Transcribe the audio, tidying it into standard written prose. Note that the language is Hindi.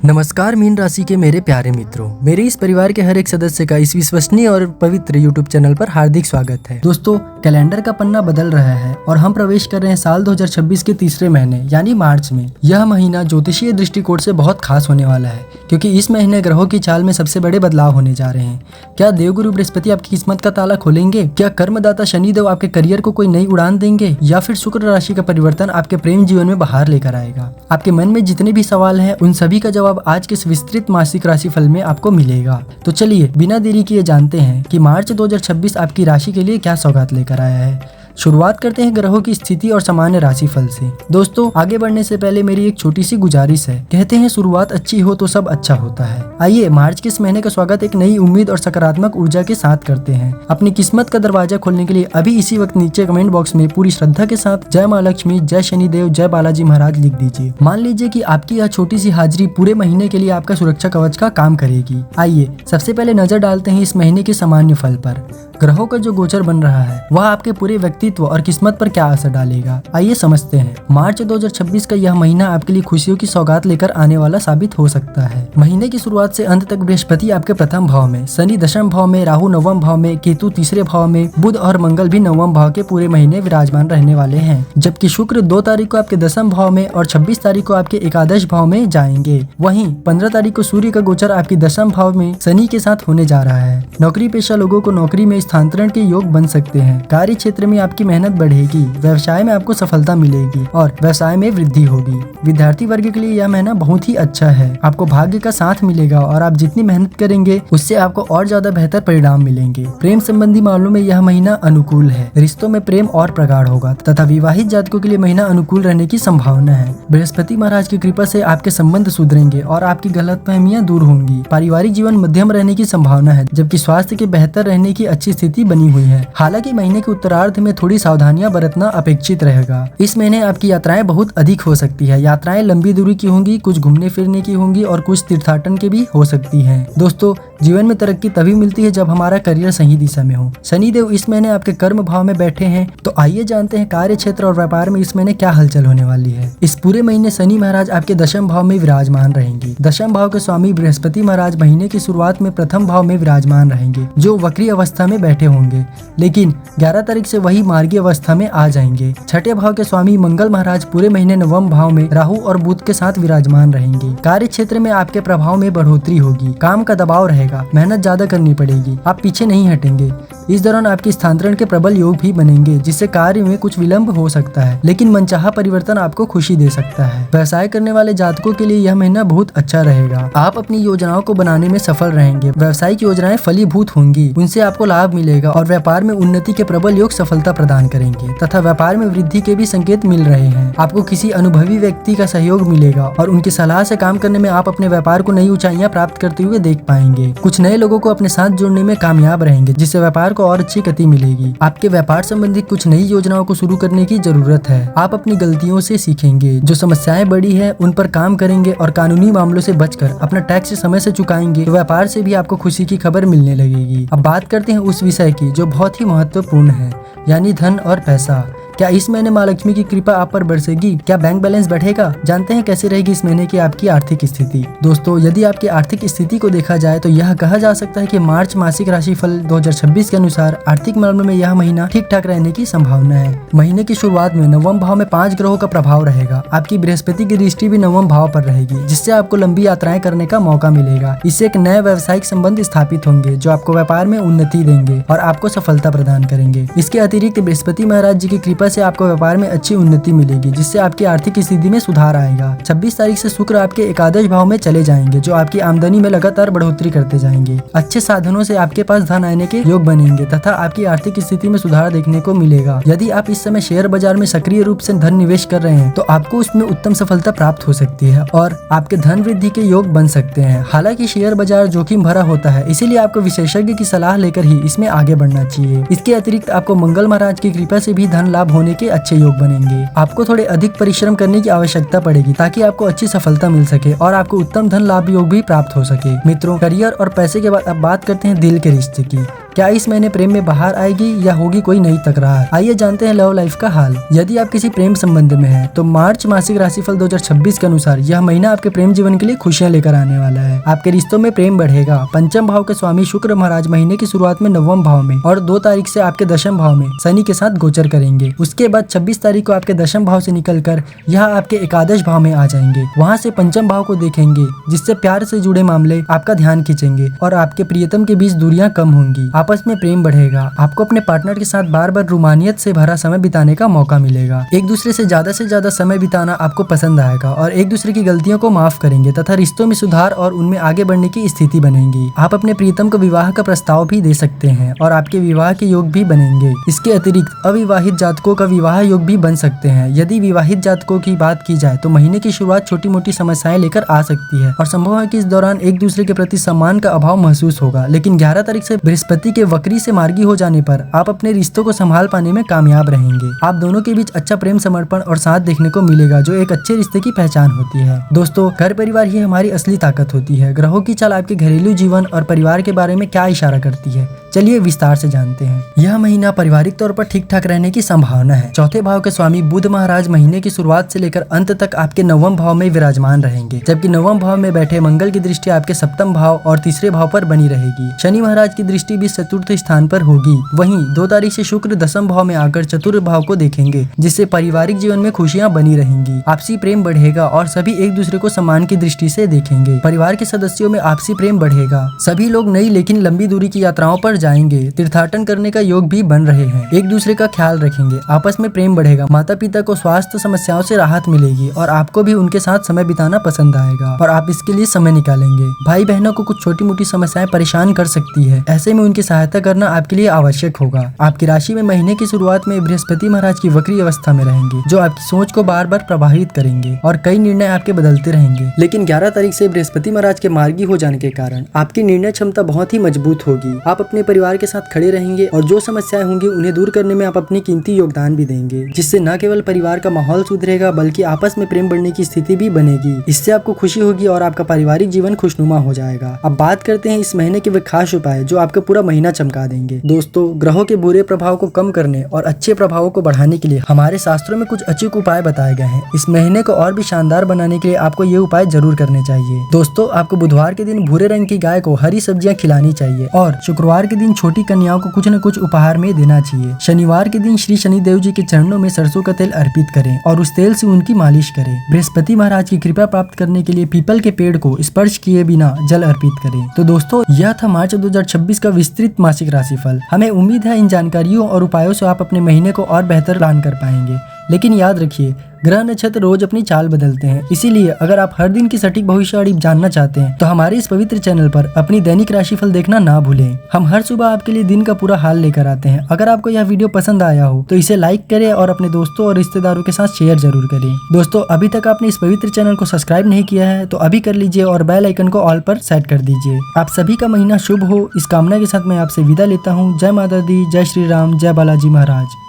नमस्कार मीन राशि के मेरे प्यारे मित्रों, मेरे इस परिवार के हर एक सदस्य का इस विश्वसनीय और पवित्र यूट्यूब चैनल पर हार्दिक स्वागत है। दोस्तों, कैलेंडर का पन्ना बदल रहा है और हम प्रवेश कर रहे हैं साल 2026 के तीसरे महीने यानी मार्च में। यह महीना ज्योतिषीय दृष्टिकोण से बहुत खास होने वाला है क्योंकि इस महीने ग्रहों की चाल में सबसे बड़े बदलाव होने जा रहे हैं। क्या देवगुरु बृहस्पति आपकी किस्मत का ताला खोलेंगे? क्या कर्मदाता शनिदेव आपके करियर को कोई नई उड़ान देंगे या फिर शुक्र राशि का परिवर्तन आपके प्रेम जीवन में बहार लेकर आएगा? आपके मन में जितने भी सवाल हैं उन सभी का जवाब आज के इस विस्तृत मासिक राशिफल में आपको मिलेगा। तो चलिए बिना देरी किए जानते हैं कि मार्च 2026 आपकी राशि के लिए क्या सौगात लेकर आया है। शुरुआत करते हैं ग्रहों की स्थिति और सामान्य राशिफल से। दोस्तों, आगे बढ़ने से पहले मेरी एक छोटी सी गुजारिश है। कहते हैं शुरुआत अच्छी हो तो सब अच्छा होता है। आइए मार्च के इस महीने का स्वागत एक नई उम्मीद और सकारात्मक ऊर्जा के साथ करते हैं। अपनी किस्मत का दरवाजा खोलने के लिए अभी इसी वक्त नीचे कमेंट बॉक्स में पूरी श्रद्धा के साथ जय माँ लक्ष्मी, जय शनिदेव, जय बालाजी महाराज लिख दीजिए। मान लीजिए कि आपकी यह छोटी सी हाजिरी पूरे महीने के लिए आपका सुरक्षा कवच का काम करेगी। आइए सबसे पहले नजर डालते हैं इस महीने के सामान्य फल पर। ग्रहों का जो गोचर बन रहा है वह आपके पूरे व्यक्तित्व और किस्मत पर क्या असर डालेगा, आइए समझते हैं। मार्च 2026 का यह महीना आपके लिए खुशियों की सौगात लेकर आने वाला साबित हो सकता है। महीने की शुरुआत से अंत तक बृहस्पति आपके प्रथम भाव में, शनि दशम भाव में, राहु नवम भाव में, केतु तीसरे भाव में, बुध और मंगल भी नवम भाव के पूरे महीने विराजमान रहने वाले हैं। जबकि शुक्र 2 तारीख को आपके दशम भाव में और 26 तारीख को आपके एकादश भाव में जाएंगे। वहीं 15 तारीख को सूर्य का गोचर आपके दशम भाव में शनि के साथ होने जा रहा है। नौकरी पेशा लोगों को नौकरी में स्थानांतरण के योग बन सकते हैं। कार्य क्षेत्र में आपकी मेहनत बढ़ेगी, व्यवसाय में आपको सफलता मिलेगी और व्यवसाय में वृद्धि होगी। विद्यार्थी वर्ग के लिए यह महीना बहुत ही अच्छा है। आपको भाग्य का साथ मिलेगा और आप जितनी मेहनत करेंगे उससे आपको और ज्यादा बेहतर परिणाम मिलेंगे। प्रेम संबंधी मामलों में यह महीना अनुकूल है। रिश्तों में प्रेम और प्रगाढ़ होगा तथा विवाहित जातकों के लिए महीना अनुकूल रहने की संभावना है। बृहस्पति महाराज की कृपा से आपके संबंध सुधरेंगे और आपकी गलतफहमियां दूर होंगी। पारिवारिक जीवन मध्यम रहने की संभावना है, जबकि स्वास्थ्य के बेहतर रहने की अच्छी स्थिति बनी हुई है। हालांकि महीने के उत्तरार्ध में थोड़ी सावधानियां बरतना अपेक्षित रहेगा। इस महीने आपकी यात्राएं बहुत अधिक हो सकती है। यात्राएं लंबी दूरी की होंगी, कुछ घूमने फिरने की होंगी और कुछ तीर्थाटन की भी हो सकती हैं। दोस्तों, जीवन में तरक्की तभी मिलती है जब हमारा करियर सही दिशा में हो। शनिदेव इस महीने आपके कर्म भाव में बैठे हैं, तो आइए जानते हैं कार्य क्षेत्र और व्यापार में इस महीने क्या हलचल होने वाली है। इस पूरे महीने शनि महाराज आपके दशम भाव में विराजमान रहेंगे। दशम भाव के स्वामी बृहस्पति महाराज महीने की शुरुआत में प्रथम भाव में विराजमान रहेंगे, जो वक्री अवस्था में बैठे होंगे, लेकिन 11 तारीख से वही मार्गी अवस्था में आ जाएंगे। छठे भाव के स्वामी मंगल महाराज पूरे महीने नवम भाव में राहु और बुध के साथ विराजमान रहेंगे। कार्य क्षेत्र में आपके प्रभाव में बढ़ोतरी होगी, काम का दबाव रहेगा, मेहनत ज्यादा करनी पड़ेगी, आप पीछे नहीं हटेंगे। इस दौरान आपके स्थानांतरण के प्रबल योग भी बनेंगे, जिससे कार्य में कुछ विलंब हो सकता है, लेकिन मनचाहा परिवर्तन आपको खुशी दे सकता है। व्यवसाय करने वाले जातकों के लिए यह महीना बहुत अच्छा रहेगा। आप अपनी योजनाओं को बनाने में सफल रहेंगे। व्यावसायिक योजनाएं फलीभूत होंगी, उनसे आपको लाभ मिलेगा और व्यापार में उन्नति के प्रबल योग सफलता प्रदान करेंगे तथा व्यापार में वृद्धि के भी संकेत मिल रहे हैं। आपको किसी अनुभवी व्यक्ति का सहयोग मिलेगा और उनकी सलाह से काम करने में आप अपने व्यापार को नई ऊंचाइयां प्राप्त करते हुए देख पाएंगे। कुछ नए लोगों को अपने साथ जोड़ने में कामयाब रहेंगे, जिससे व्यापार को और अच्छी गति मिलेगी। आपके व्यापार संबंधी कुछ नई योजनाओं को शुरू करने की जरूरत है। आप अपनी गलतियों से सीखेंगे, जो समस्याएं बड़ी है उन पर काम करेंगे और कानूनी मामलों से बचकर अपना टैक्स समय से चुकाएंगे, तो व्यापार से भी आपको खुशी की खबर मिलने लगेगी। अब बात करते हैं उस विषय की जो बहुत ही महत्वपूर्ण है, यानी धन और पैसा। क्या इस महीने माँ लक्ष्मी की कृपा आप पर बरसेगी? क्या बैंक बैलेंस बढ़ेगा? जानते हैं कैसे रहेगी इस महीने की आपकी आर्थिक स्थिति। दोस्तों, यदि आपकी आर्थिक स्थिति को देखा जाए तो यह कहा जा सकता है कि मार्च मासिक राशिफल 2026 के अनुसार आर्थिक मामलों में यह महीना ठीक ठाक रहने की संभावना है। महीने की शुरुआत में नवम भाव में 5 ग्रहों का प्रभाव रहेगा। आपकी बृहस्पति की दृष्टि भी नवम भाव पर रहेगी, जिससे आपको लंबी यात्राएं करने का मौका मिलेगा। इससे एक नए व्यावसायिक संबंध स्थापित होंगे, जो आपको व्यापार में उन्नति देंगे और आपको सफलता प्रदान करेंगे। इसके अतिरिक्त बृहस्पति महाराज जी की कृपा से आपको व्यापार में अच्छी उन्नति मिलेगी, जिससे आपकी आर्थिक स्थिति में सुधार आएगा। 26 तारीख से शुक्र आपके एकादश भाव में चले जाएंगे, जो आपकी आमदनी में लगातार बढ़ोतरी करते जाएंगे। अच्छे साधनों से आपके पास धन आने के योग बनेंगे तथा आपकी आर्थिक स्थिति में सुधार देखने को मिलेगा। यदि आप इस समय शेयर बाजार में सक्रिय रूप से धन निवेश कर रहे हैं तो आपको उसमें उत्तम सफलता प्राप्त हो सकती है और आपके धन वृद्धि के योग बन सकते हैं। हालांकि शेयर बाजार जोखिम भरा होता है, इसीलिए आपको विशेषज्ञ की सलाह लेकर ही इसमें आगे बढ़ना चाहिए। इसके अतिरिक्त आपको मंगल महाराज की कृपा से भी धन लाभ होने के अच्छे योग बनेंगे। आपको थोड़े अधिक परिश्रम करने की आवश्यकता पड़ेगी ताकि आपको अच्छी सफलता मिल सके और आपको उत्तम धन लाभ योग भी प्राप्त हो सके। मित्रों, करियर और पैसे के बाद अब बात करते हैं दिल के रिश्ते की। क्या इस महीने प्रेम में बाहर आएगी या होगी कोई नई तकरार? आइए जानते हैं लव लाइफ का हाल। यदि आप किसी प्रेम संबंध में हैं तो मार्च मासिक राशिफल 2026 के अनुसार यह महीना आपके प्रेम जीवन के लिए खुशियां लेकर आने वाला है। आपके रिश्तों में प्रेम बढ़ेगा। पंचम भाव के स्वामी शुक्र महाराज महीने की शुरुआत में 9वें भाव में और 2 तारीख से आपके 10वें भाव में शनि के साथ गोचर करेंगे। उसके बाद 26 तारीख को आपके 10वें भाव से निकलकर यह आपके एकादश भाव में आ जाएंगे। वहां से पंचम भाव को देखेंगे, जिससे प्यार से जुड़े मामले आपका ध्यान खींचेंगे और आपके प्रियतम के बीच दूरियां कम होंगी। आपस में प्रेम बढ़ेगा। आपको अपने पार्टनर के साथ बार बार रोमानियत से भरा समय बिताने का मौका मिलेगा। एक दूसरे से ज्यादा समय बिताना आपको पसंद आएगा और एक दूसरे की गलतियों को माफ करेंगे तथा रिश्तों में सुधार और उनमें आगे बढ़ने की स्थिति बनेगी। आप अपने प्रियतम को विवाह का प्रस्ताव भी दे सकते हैं और आपके विवाह के योग भी बनेंगे। इसके अतिरिक्त अविवाहित जातकों का विवाह योग भी बन सकते हैं। यदि विवाहित जातकों की बात की जाए तो महीने की शुरुआत छोटी मोटी समस्याएं लेकर आ सकती है और संभव है कि इस दौरान एक दूसरे के प्रति सम्मान का अभाव महसूस होगा। लेकिन 11 तारीख से बृहस्पति के वक्री से मार्गी हो जाने पर आप अपने रिश्तों को संभाल पाने में कामयाब रहेंगे। आप दोनों के बीच अच्छा प्रेम, समर्पण और साथ देखने को मिलेगा, जो एक अच्छे रिश्ते की पहचान होती है। दोस्तों, घर परिवार ही हमारी असली ताकत होती है। ग्रहों की चाल आपके घरेलू जीवन और परिवार के बारे में क्या इशारा करती है, चलिए विस्तार से जानते हैं। यह महीना पारिवारिक तौर पर ठीक ठाक रहने की संभावना है। चौथे भाव के स्वामी बुध महाराज महीने की शुरुआत से लेकर अंत तक आपके 9वें भाव में विराजमान रहेंगे, जबकि 9वें भाव में बैठे मंगल की दृष्टि आपके 7वें भाव और 3रे भाव पर बनी रहेगी। शनि महाराज की दृष्टि भी 4th स्थान पर होगी। वहीं 2 तारीख से शुक्र 10वें भाव में आकर 4th भाव को देखेंगे, जिससे पारिवारिक जीवन में खुशियां बनी रहेंगी। आपसी प्रेम बढ़ेगा और सभी एक दूसरे को सम्मान की दृष्टि से देखेंगे। परिवार के सदस्यों में आपसी प्रेम बढ़ेगा। सभी लोग नई लेकिन लंबी दूरी की यात्राओं पर जाएंगे। तीर्थाटन करने का योग भी बन रहे हैं। एक दूसरे का ख्याल रखेंगे। आपस में प्रेम बढ़ेगा। माता पिता को स्वास्थ्य समस्याओं से राहत मिलेगी और आपको भी उनके साथ समय बिताना पसंद आएगा और आप इसके लिए समय निकालेंगे। भाई बहनों को कुछ छोटी मोटी समस्याएं परेशान कर सकती है, ऐसे में उनकी सहायता करना आपके लिए आवश्यक होगा। आपकी राशि में महीने की शुरुआत में बृहस्पति महाराज की वक्री अवस्था में रहेंगे, जो आपकी सोच को बार बार प्रभावित करेंगे और कई निर्णय आपके बदलते रहेंगे। लेकिन 11 तारीख से बृहस्पति महाराज के मार्गी हो जाने के कारण आपकी निर्णय क्षमता बहुत ही मजबूत होगी। आप अपने परिवार के साथ खड़े रहेंगे और जो समस्याएं होंगी उन्हें दूर करने में आप अपनी कीमती योगदान भी देंगे, जिससे न केवल परिवार का माहौल सुधरेगा बल्कि आपस में प्रेम बढ़ने की स्थिति भी बनेगी। इससे आपको खुशी होगी और आपका पारिवारिक जीवन खुशनुमा हो जाएगा। अब बात करते हैं इस महीने के वे खास उपाय जो आपका पूरा महीना चमका देंगे। दोस्तों, ग्रहों के बुरे प्रभाव को कम करने और अच्छे प्रभावों को बढ़ाने के लिए हमारे शास्त्रों में कुछ अचूक उपाय बताए गए हैं। इस महीने को और भी शानदार बनाने के लिए आपको ये उपाय जरूर करने चाहिए। दोस्तों, आपको बुधवार के दिन भूरे रंग की गाय को हरी सब्जियां खिलानी चाहिए और शुक्रवार के दिन छोटी कन्याओं को कुछ न कुछ उपहार में देना चाहिए। शनिवार के दिन श्री शनिदेव जी के चरणों में सरसों का तेल अर्पित करें और उस तेल से उनकी मालिश करें। बृहस्पति महाराज की कृपा प्राप्त करने के लिए पीपल के पेड़ को स्पर्श किए बिना जल अर्पित करें। तो दोस्तों, यह था मार्च 2026 का विस्तृत मासिक राशिफल। हमें उम्मीद है इन जानकारियों और उपायों से आप अपने महीने को और बेहतर प्लान कर पाएंगे। लेकिन याद रखिए, ग्रह नक्षत्र रोज अपनी चाल बदलते हैं, इसीलिए अगर आप हर दिन की सटीक भविष्यवाणी जानना चाहते हैं तो हमारे इस पवित्र चैनल पर अपनी दैनिक राशिफल देखना ना भूलें। हम हर सुबह आपके लिए दिन का पूरा हाल लेकर आते हैं। अगर आपको यह वीडियो पसंद आया हो तो इसे लाइक करें और अपने दोस्तों और रिश्तेदारों के साथ शेयर जरूर करें। दोस्तों, अभी तक आपने इस पवित्र चैनल को सब्सक्राइब नहीं किया है तो अभी कर लीजिए और बेल आइकन को ऑल पर सेट कर दीजिए। आप सभी का महीना शुभ हो, इस कामना के साथ मैं आपसे विदा लेता हूँ। जय माता दी, जय श्री राम, जय बालाजी महाराज।